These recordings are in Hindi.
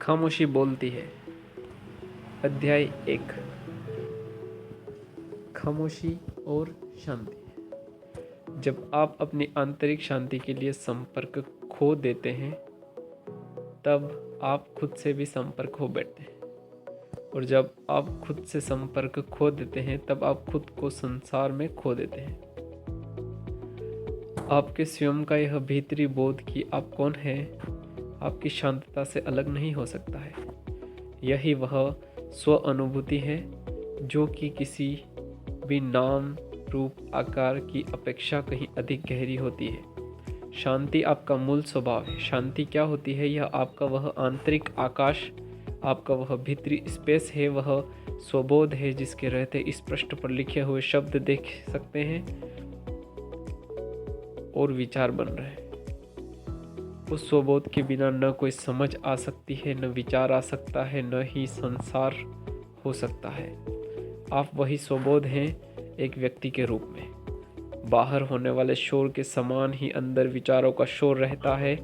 खामोशी बोलती है। अध्याय 1। खामोशी और शांति। जब आप अपनी आंतरिक शांति के लिए संपर्क खो देते हैं तब आप खुद से भी संपर्क खो बैठते हैं, और जब आप खुद से संपर्क खो देते हैं तब आप खुद को संसार में खो देते हैं। आपके स्वयं का यह भीतरी बोध कि आप कौन हैं आपकी शांतता से अलग नहीं हो सकता है। यही वह स्व अनुभूति है जो कि किसी भी नाम रूप आकार की अपेक्षा कहीं अधिक गहरी होती है। शांति आपका मूल स्वभाव है। शांति क्या होती है? यह आपका वह आंतरिक आकाश, आपका वह भीतरी स्पेस है, वह स्वबोध है जिसके रहते इस पृष्ठ पर लिखे हुए शब्द देख सकते हैं और विचार बन रहे हैं। उस स्वबोध के बिना न कोई समझ आ सकती है, न विचार आ सकता है, न ही संसार हो सकता है। आप वही स्वबोध हैं एक व्यक्ति के रूप में। बाहर होने वाले शोर के समान ही अंदर विचारों का शोर रहता है।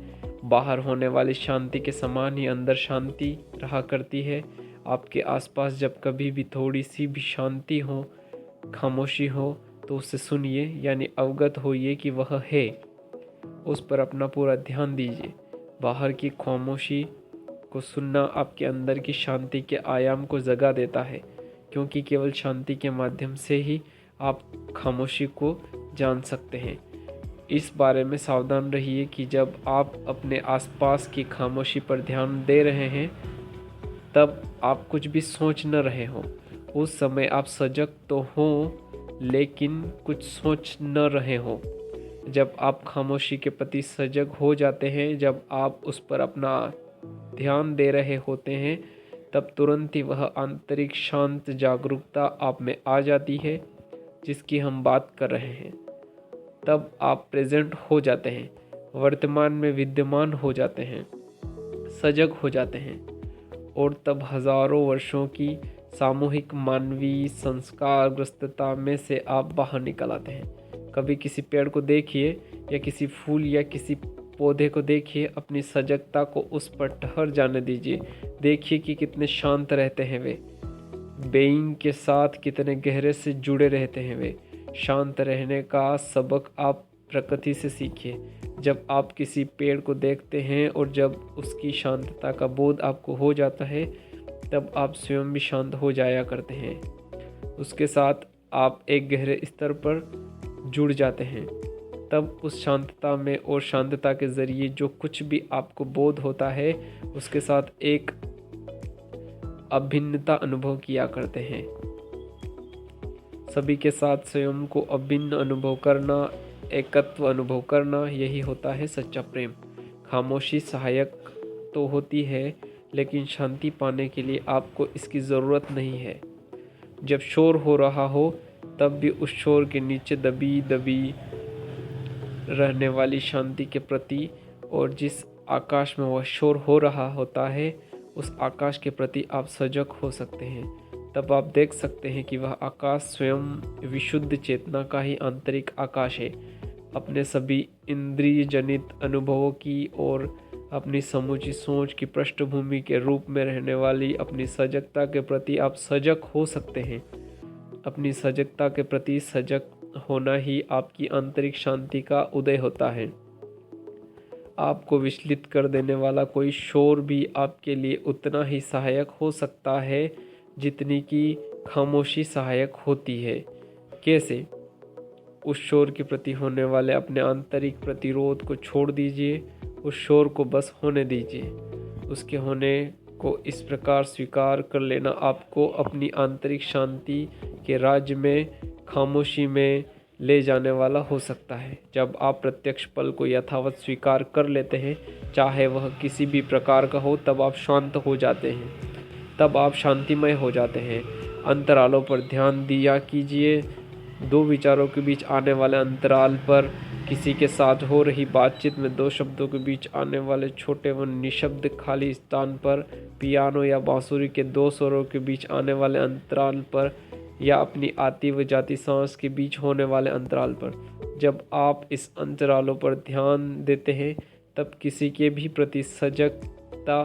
बाहर होने वाली शांति के समान ही अंदर शांति रहा करती है। आपके आसपास जब कभी भी थोड़ी सी भी शांति हो, खामोशी हो, तो उसे सुनिए, यानी अवगत होइए कि वह है। उस पर अपना पूरा ध्यान दीजिए। बाहर की खामोशी को सुनना आपके अंदर की शांति के आयाम को जगा देता है, क्योंकि केवल शांति के माध्यम से ही आप खामोशी को जान सकते हैं। इस बारे में सावधान रहिए कि जब आप अपने आसपास की खामोशी पर ध्यान दे रहे हैं तब आप कुछ भी सोच न रहे हो। उस समय आप सजग तो हो लेकिन कुछ सोच न रहे हो। जब आप खामोशी के प्रति सजग हो जाते हैं, जब आप उस पर अपना ध्यान दे रहे होते हैं, तब तुरंत ही वह आंतरिक शांत जागरूकता आप में आ जाती है जिसकी हम बात कर रहे हैं। तब आप प्रेजेंट हो जाते हैं, वर्तमान में विद्यमान हो जाते हैं, सजग हो जाते हैं, और तब हजारों वर्षों की सामूहिक मानवीय संस्कारग्रस्तता में से आप बाहर निकल आते हैं। कभी किसी पेड़ को देखिए या किसी फूल या किसी पौधे को देखिए, अपनी सजगता को उस पर ठहर जाने दीजिए। देखिए कि कितने शांत रहते हैं वे, बेइंग के साथ कितने गहरे से जुड़े रहते हैं वे। शांत रहने का सबक आप प्रकृति से सीखिए। जब आप किसी पेड़ को देखते हैं और जब उसकी शांतता का बोध आपको हो जाता है, तब आप स्वयं भी शांत हो जाया करते हैं। उसके साथ आप एक गहरे स्तर पर जुड़ जाते हैं। तब उस शांतता में और शांतता के जरिए जो कुछ भी आपको बोध होता है, उसके साथ एक अभिन्नता अनुभव किया करते हैं। सभी के साथ स्वयं को अभिन्न अनुभव करना, एकत्व अनुभव करना, यही होता है सच्चा प्रेम। खामोशी सहायक तो होती है, लेकिन शांति पाने के लिए आपको इसकी ज़रूरत नहीं है। जब शोर हो रहा हो तब भी उस शोर के नीचे दबी दबी रहने वाली शांति के प्रति, और जिस आकाश में वह शोर हो रहा होता है उस आकाश के प्रति आप सजग हो सकते हैं। तब आप देख सकते हैं कि वह आकाश स्वयं विशुद्ध चेतना का ही आंतरिक आकाश है। अपने सभी इंद्रिय जनित अनुभवों की और अपनी समूची सोच की पृष्ठभूमि के रूप में रहने वाली अपनी सजगता के प्रति आप सजग हो सकते हैं। अपनी सजगता के प्रति सजग होना ही आपकी आंतरिक शांति का उदय होता है। आपको विचलित कर देने वाला कोई शोर भी आपके लिए उतना ही सहायक हो सकता है जितनी कि खामोशी सहायक होती है। कैसे? उस शोर के प्रति होने वाले अपने आंतरिक प्रतिरोध को छोड़ दीजिए, उस शोर को बस होने दीजिए। उसके होने को इस प्रकार स्वीकार कर लेना आपको अपनी आंतरिक शांति के राज्य में, खामोशी में ले जाने वाला हो सकता है। जब आप प्रत्यक्ष पल को यथावत स्वीकार कर लेते हैं, चाहे वह किसी भी प्रकार का हो, तब आप शांत हो जाते हैं, तब आप शांतिमय हो जाते हैं। अंतरालों पर ध्यान दिया कीजिए। दो विचारों के बीच आने वाले अंतराल पर, किसी के साथ हो रही बातचीत में दो शब्दों के बीच आने वाले छोटे व निशब्द खाली स्थान पर, पियानो या बांसुरी के दो स्वरों के बीच आने वाले अंतराल पर, या अपनी आती व जाती सांस के बीच होने वाले अंतराल पर। जब आप इस अंतरालों पर ध्यान देते हैं तब किसी के भी प्रति सजगता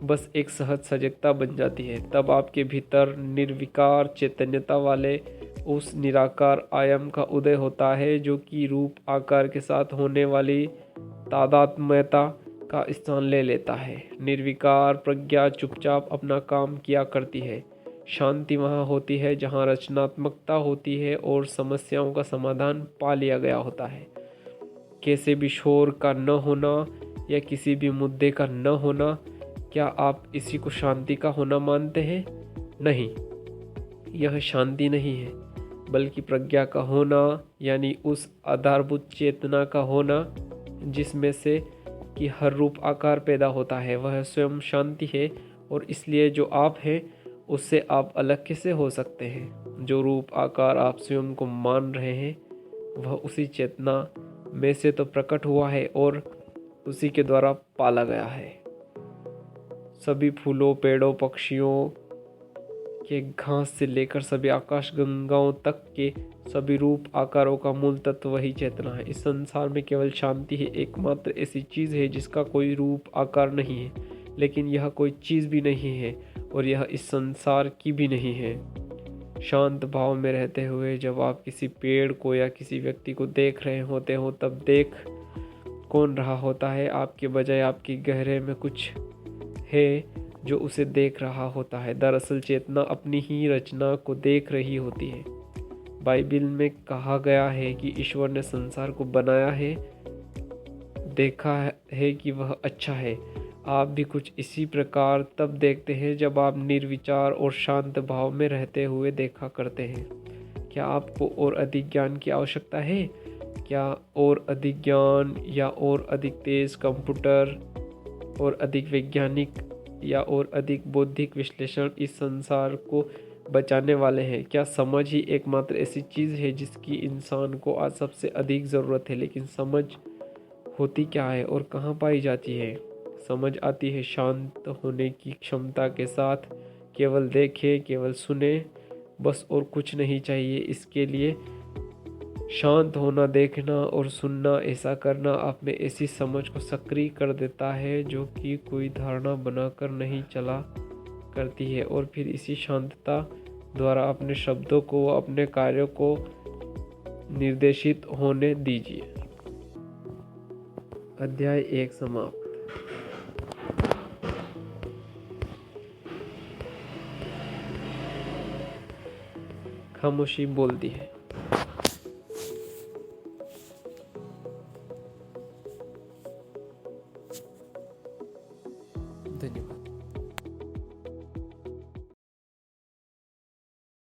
बस एक सहज सजगता बन जाती है। तब आपके भीतर निर्विकार चैतन्यता वाले उस निराकार आयाम का उदय होता है जो कि रूप आकार के साथ होने वाली तादात्म्यता का स्थान ले लेता है। निर्विकार प्रज्ञा चुपचाप अपना काम किया करती है। शांति वहाँ होती है जहाँ रचनात्मकता होती है और समस्याओं का समाधान पा लिया गया होता है। कैसे भी शोर का न होना या किसी भी मुद्दे का न होना, क्या आप इसी को शांति का होना मानते हैं? नहीं, यह शांति नहीं है, बल्कि प्रज्ञा का होना, यानी उस आधारभूत चेतना का होना जिसमें से कि हर रूप आकार पैदा होता है, वह स्वयं शांति है। और इसलिए जो आप हैं उससे आप अलग कैसे हो सकते हैं? जो रूप आकार आप स्वयं को मान रहे हैं वह उसी चेतना में से तो प्रकट हुआ है और उसी के द्वारा पाला गया है। सभी फूलों, पेड़ों, पक्षियों के घास से लेकर सभी आकाश गंगाओं तक के सभी रूप आकारों का मूल तत्व वही चेतना है। इस संसार में केवल शांति ही एकमात्र ऐसी चीज़ है जिसका कोई रूप आकार नहीं है, लेकिन यह कोई चीज़ भी नहीं है और यह इस संसार की भी नहीं है। शांत भाव में रहते हुए जब आप किसी पेड़ को या किसी व्यक्ति को देख रहे होते हो, तब देख कौन रहा होता है? आपके बजाय आपके गहरे में कुछ है जो उसे देख रहा होता है। दरअसल चेतना अपनी ही रचना को देख रही होती है। बाइबिल में कहा गया है कि ईश्वर ने संसार को बनाया है, देखा है कि वह अच्छा है। आप भी कुछ इसी प्रकार तब देखते हैं जब आप निर्विचार और शांत भाव में रहते हुए देखा करते हैं। क्या आपको और अधिक ज्ञान की आवश्यकता है? क्या और अधिक ज्ञान या और अधिक तेज कंप्यूटर और अधिक वैज्ञानिक या और अधिक बौद्धिक विश्लेषण इस संसार को बचाने वाले हैं? क्या समझ ही एकमात्र ऐसी चीज़ है जिसकी इंसान को आज सबसे अधिक ज़रूरत है? लेकिन समझ होती क्या है और कहाँ पाई जाती है? समझ आती है शांत होने की क्षमता के साथ। केवल देखे, केवल सुने, बस और कुछ नहीं चाहिए इसके लिए। शांत होना, देखना और सुनना, ऐसा करना आप में ऐसी समझ को सक्रिय कर देता है जो कि कोई धारणा बनाकर नहीं चला करती है। और फिर इसी शांतता द्वारा अपने शब्दों को, अपने कार्यों को निर्देशित होने दीजिए। अध्याय 1 समाप्त। खामोशी बोलती है। धन्यवाद।